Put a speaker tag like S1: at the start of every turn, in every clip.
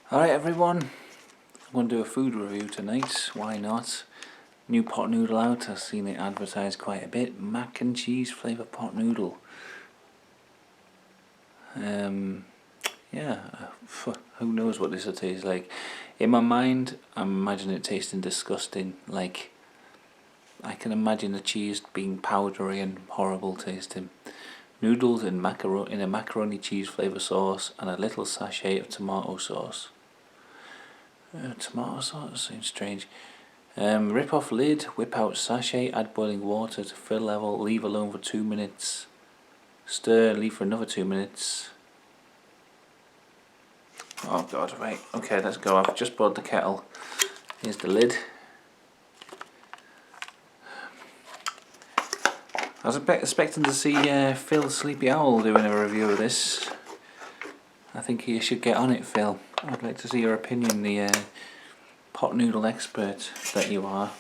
S1: Alright everyone, I'm going to do a food review tonight, why not? New pot noodle out, I've seen it advertised quite a bit, mac and cheese flavour pot noodle. Yeah, who knows what this will taste like. In my mind, I'm imagining it tasting disgusting, like I can imagine the cheese being powdery and horrible tasting. Noodles in a macaroni cheese flavour sauce and a little sachet of tomato sauce. Tomato sauce seems strange. Rip off lid, whip out sachet, add boiling water to fill level, leave alone for 2 minutes. Stir, leave for another 2 minutes. Oh god, right, okay, let's go. I've just boiled the kettle. Here's the lid. I was expecting to see Phil Sleepy Owl doing a review of this. I think you should get on it, Phil. I'd like to see your opinion, the pot noodle expert that you are.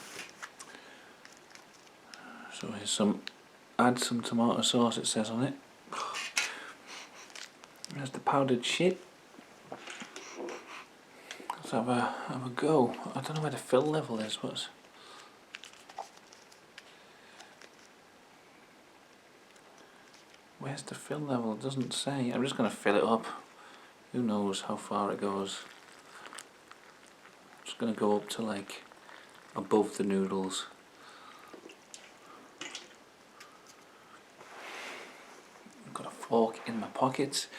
S1: So here's add some tomato sauce, it says on it. There's the powdered shit. Let's have a go. I don't know where the fill level is. Where's the fill level? It doesn't say. I'm just going to fill it up. Who knows how far it goes. I'm just going to go up to like above the noodles. I've got a fork in my pocket.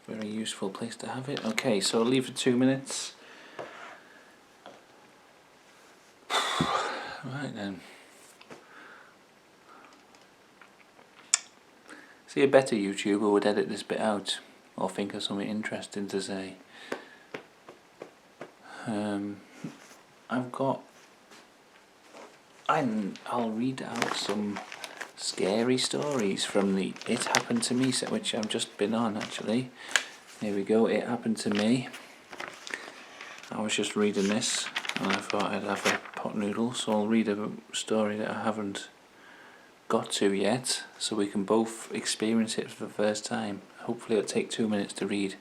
S1: Very useful place to have it. Okay, so I'll leave for 2 minutes. Right then. See, a better YouTuber would edit this bit out or think of something interesting to say. I'll read out some scary stories from the It Happened to Me set, which I've just been on actually. Here we go, It Happened to Me. I was just reading this and I thought I'd have a pot noodle, so I'll read a story that I haven't got to yet, so we can both experience it for the first time. Hopefully it'll take 2 minutes to read.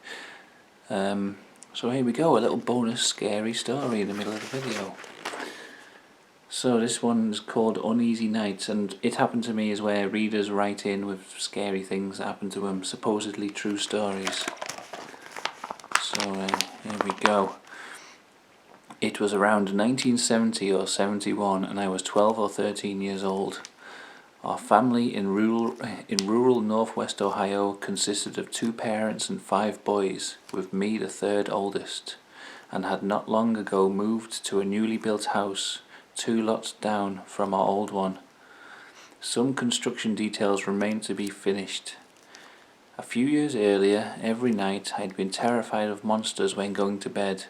S1: So here we go, a little bonus scary story in the middle of the video. So this one's called Uneasy Nights, and It Happened to Me is where readers write in with scary things that happen to them, supposedly true stories. So here we go. It was around 1970 or 71 and I was 12 or 13 years old. Our family in rural northwest Ohio consisted of 2 parents and 5 boys, with me the third oldest, and had not long ago moved to a newly built house 2 lots down from our old one. Some construction details remained to be finished. A few years earlier, every night I'd been terrified of monsters when going to bed,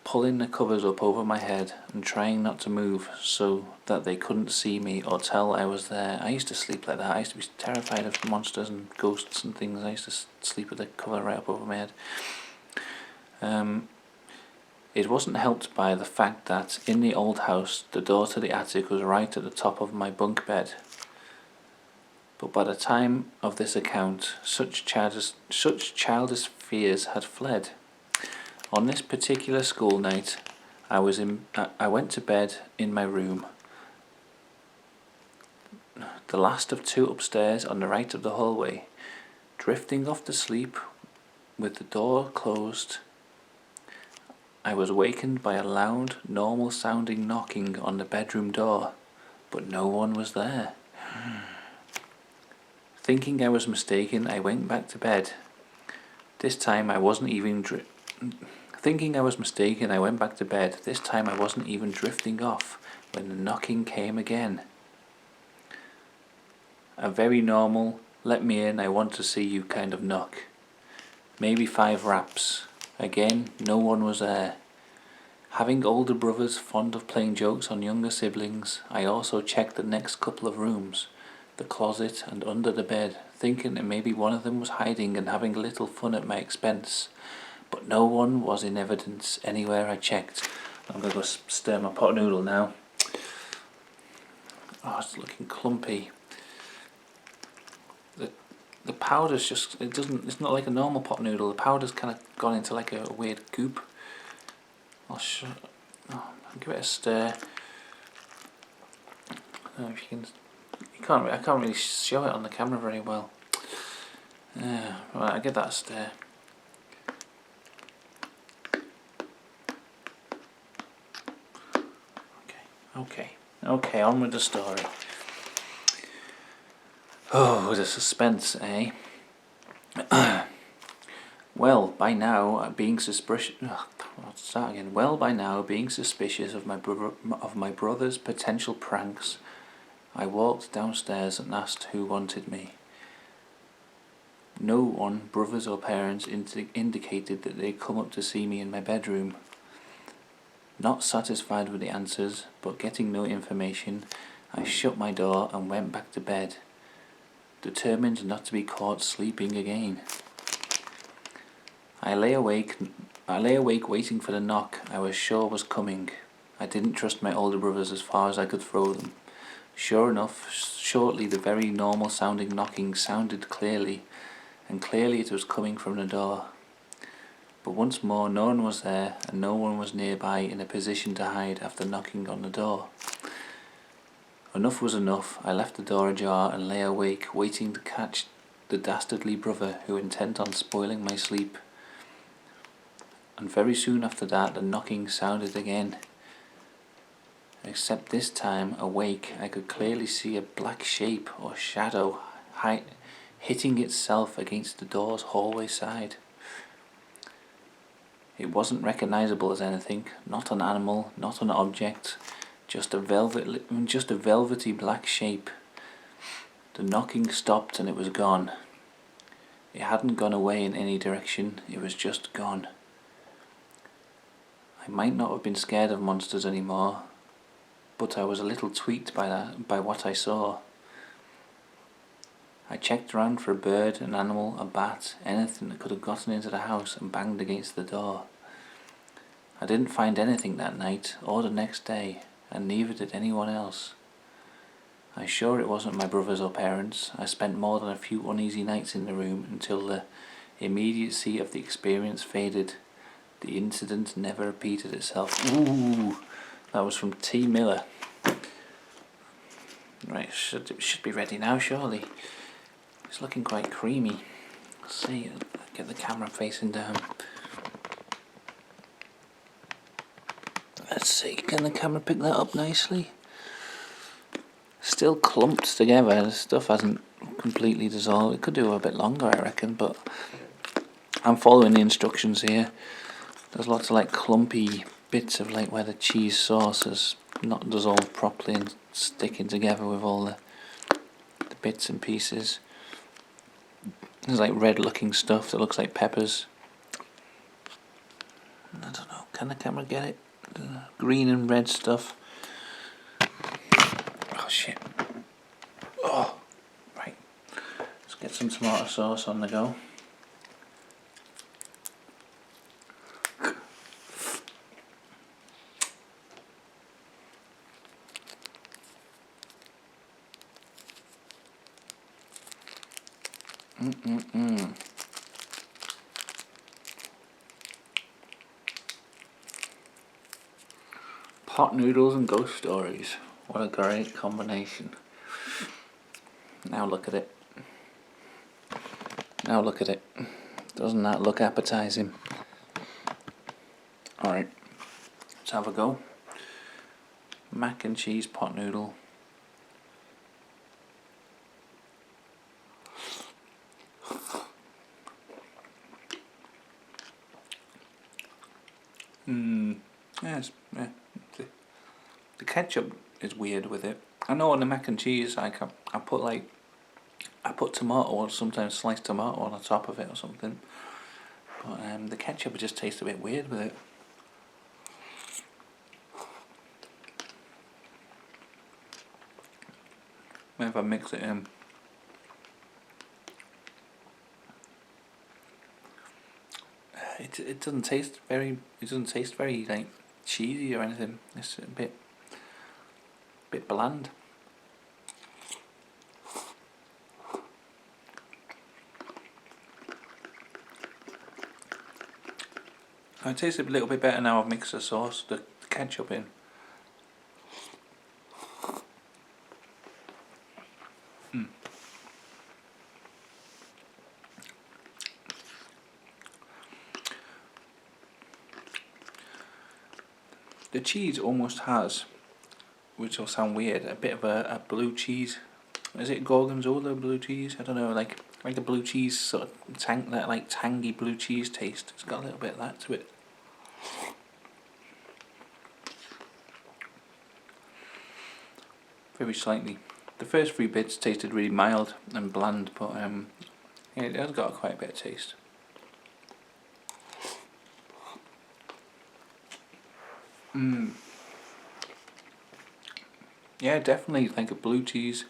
S1: pulling the covers up over my head and trying not to move so that they couldn't see me or tell I was there. I used to sleep like that. I used to be terrified of monsters and ghosts and things. I used to sleep with the cover right up over my head. It wasn't helped by the fact that in the old house the door to the attic was right at the top of my bunk bed. But by the time of this account, such childish fears had fled. On this particular school night, I went to bed in my room, the last of 2 upstairs on the right of the hallway. Drifting off to sleep with the door closed, I was wakened by a loud, normal-sounding knocking on the bedroom door, but no one was there. Thinking I was mistaken, I went back to bed. This time I wasn't even drifting off when the knocking came again. A very normal, let me in, I want to see you kind of knock. Maybe 5 raps. Again, no one was there. Having older brothers fond of playing jokes on younger siblings, I also checked the next couple of rooms, the closet and under the bed, thinking that maybe one of them was hiding and having a little fun at my expense. But no one was in evidence anywhere I checked. I'm going to go stir my pot noodle now. Oh, it's looking clumpy. the powder's just, it's not like a normal pot noodle. The powder's kind of gone into like a weird goop. I'll give it a stir. I don't know if you can, I can't really show it on the camera very well. Right, I'll give that a stir. Okay, on with the story. Oh, the suspense, eh? Well, by now, being suspicious. Let's start again. Well, by now, being suspicious of my brother's potential pranks, I walked downstairs and asked who wanted me. No one, brothers or parents, indicated that they'd come up to see me in my bedroom. Not satisfied with the answers, but getting no information, I shut my door and went back to bed, determined not to be caught sleeping again. I lay awake waiting for the knock I was sure was coming. I didn't trust my older brothers as far as I could throw them. Sure enough, shortly the very normal sounding knocking sounded clearly, and clearly it was coming from the door. But once more no one was there, and no one was nearby in a position to hide after knocking on the door. Enough was enough. I left the door ajar and lay awake, waiting to catch the dastardly brother who intent on spoiling my sleep. And very soon after that the knocking sounded again. Except this time, awake, I could clearly see a black shape or shadow hitting itself against the door's hallway side. It wasn't recognizable as anything, not an animal, not an object, just a velvety black shape. The knocking stopped and it was gone. It hadn't gone away in any direction, it was just gone. I might not have been scared of monsters anymore, but I was a little tweaked by what I saw. I checked around for a bird, an animal, a bat, anything that could have gotten into the house and banged against the door. I didn't find anything that night or the next day, and neither did anyone else. I'm sure it wasn't my brothers or parents. I spent more than a few uneasy nights in the room until the immediacy of the experience faded. The incident never repeated itself. Ooh, that was from T. Miller. Right, it should be ready now, surely. It's looking quite creamy. Let's see, get the camera facing down. Let's see, can the camera pick that up nicely? Still clumped together, the stuff hasn't completely dissolved. It could do a bit longer, I reckon, but I'm following the instructions here. There's lots of like clumpy bits of like where the cheese sauce has not dissolved properly and sticking together with all the bits and pieces. There's like red looking stuff that looks like peppers. I don't know, can the camera get it? The green and red stuff. Oh shit. Oh, right. Let's get some tomato sauce on the go. Pot noodles and ghost stories. What a great combination. Now look at it. Now look at it. Doesn't that look appetizing? Alright, let's have a go. Mac and cheese pot noodle. Yes, yeah. The ketchup is weird with it. I know on the mac and cheese, I put tomato or sometimes sliced tomato on the top of it or something. But the ketchup just tastes a bit weird with it. Maybe if I mix it in. It doesn't taste very. It doesn't taste very like cheesy or anything. It's a bit bland. It tastes a little bit better now I've mixed the sauce, the ketchup in. The cheese almost has, which will sound weird, a bit of a blue cheese. Is it gorgonzola blue cheese? I don't know, like the blue cheese sort of that like tangy blue cheese taste. It's got a little bit of that to it. Very slightly. The first 3 bits tasted really mild and bland, but yeah, it has got quite a bit of taste. Yeah, definitely like a blue cheese.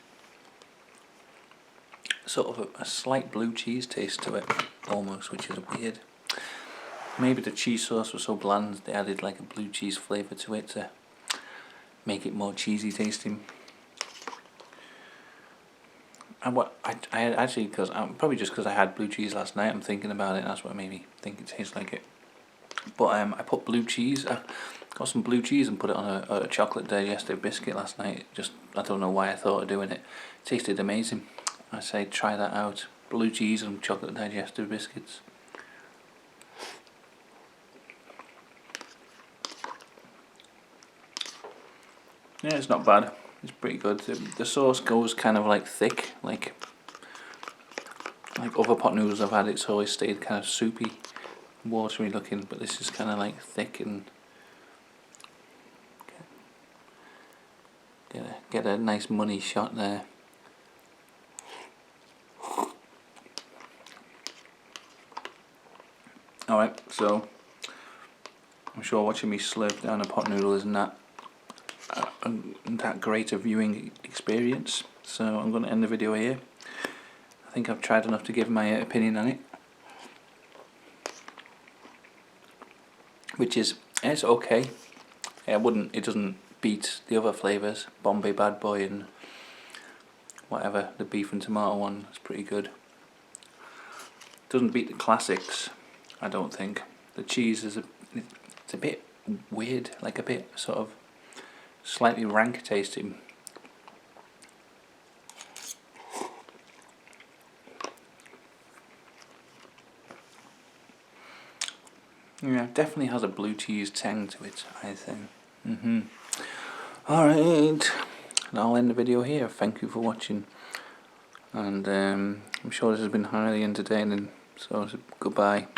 S1: Sort of a slight blue cheese taste to it, almost, which is weird. Maybe the cheese sauce was so bland they added like a blue cheese flavour to it to make it more cheesy tasting. And what I actually, because probably just because I had blue cheese last night, I'm thinking about it, and that's what made me think it tastes like it. But I put blue cheese. I got some blue cheese and put it on a chocolate digestive biscuit last night. Just, I don't know why I thought of doing it. It tasted amazing. I say try that out. Blue cheese and chocolate digestive biscuits. Yeah, it's not bad. It's pretty good. The sauce goes kind of like thick, like other pot noodles I've had. It's always stayed kind of soupy, watery looking, but this is kind of like thick and get a nice money shot there. Alright, so I'm sure watching me slurp down a pot noodle isn't that great a viewing experience, so I'm going to end the video here. I think I've tried enough to give my opinion on it, which is, it's okay. It doesn't beat the other flavours, Bombay Bad Boy and whatever, the beef and tomato one is pretty good. Doesn't beat the classics, I don't think. The cheese is it's a bit weird, like a bit sort of slightly rank tasting. Yeah, definitely has a blue cheese tang to it, I think. Alright, I'll end the video here. Thank you for watching. And I'm sure this has been highly entertaining, so goodbye.